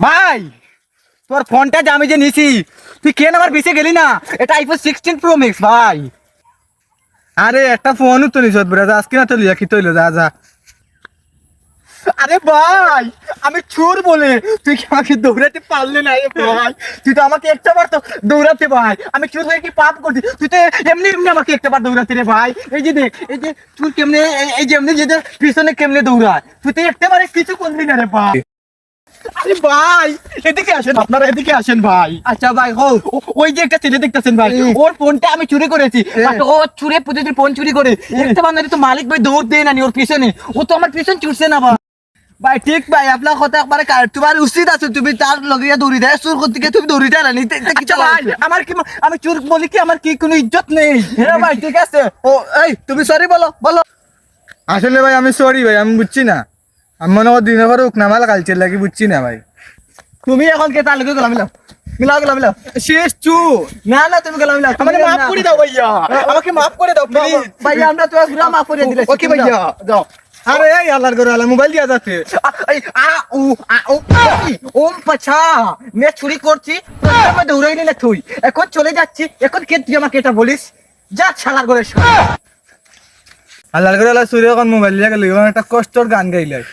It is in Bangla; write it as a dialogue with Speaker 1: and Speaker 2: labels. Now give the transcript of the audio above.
Speaker 1: ভাই তোর ফোনটা যে আমি যে নিছি তুই কেন আমার পিছে গেলি না? এটা আইফোন 16 প্রো ম্যাক্স ভাই।
Speaker 2: আরে একটা ফোনও তো নিছত ব্রাদা, আজকে না তো লিয়া কি তৈল যা যা।
Speaker 1: আরে ভাই আমি চোর বলে তুই কি আমাকে দৌড়াতে পারলে না? এ ভাই তুই তো আমাকে একটা বার তো দৌড়াতে ভাই, আমি চোর হয়ে কি পাপ করছি? তুই তো এমনি এমনি আমাকে একটা বার দৌড়াতে রে ভাই। এই যে দেখ, এই যে চোর কেমনে, এই যে এমনি যেদের পিছনে কেমনে দৌড়ায়, তুই তো একটা বারে কিছু করলি না রে ভাই। আরে ভাই এদিকে আসেন, আপনারা এদিকে আসেন ভাই। আচ্ছা ভাই হোক, ওই যে একটা ছেলে দেখতেছেন ভাই, ওর ফোনটা আমি চুরি করেছি। বাট ও চুরে প্রতিদিন ফোন চুরি করে, একটা বান্ধবী তো মালিক ভাই দৌড় দেয় না নি ওর পিছনে, ও তো আমার পিছনে ছুটছে না ভাই। ভাই ঠিক ভাই, আপনার কথা একবারে তোমার উচিত আছে, তুমি তার লগে দৌড়ি দেয় চুর করতে গিয়ে তুমি দৌড়ি দেয় না কিছু ভাই। আমার কি, আমি চুর বলি কি আমার কি কোনো ইজ্জত নেই? হ্যাঁ ভাই ঠিক আছে। ও এই তুমি সরি বলো বলো।
Speaker 2: আসলে ভাই আমি সরি ভাই, আমি বুঝছি না, আমি মনে করি দিনের পরে উকনামাল কালচার লাগি বুঝছি না ভাই।
Speaker 1: তুমি এখন কে তার লগে গেলাম মিলাও মিলাও গেলাম মিলাও
Speaker 2: শেষ চু
Speaker 1: না না তুমি গেলাম মিলাও,
Speaker 2: আমাকে মাফ করে দাও ভাইয়া, আমাকে মাফ করে দাও প্লিজ
Speaker 1: ভাইয়া আমরা তো পুরো মাফ করে দিলে।
Speaker 2: ওকে ভাইয়া দাও। আরে এই আল্লাহর ঘরে আল্লাহ মোবাইল দিয়া যাচ্ছে।
Speaker 1: ওম পাছা मैं চুরি করছি, আমি দৌড়াই না তুই এখন চলে যাচ্ছি, এখন কে তুই আমাকে এটা বলিস? যা শালার ঘরে শোন।
Speaker 2: আল্লাহর ঘরে আল্লাহ সুরে এখন মোবাইল দিয়া গেল, একটা কষ্টর গান গাইলাই।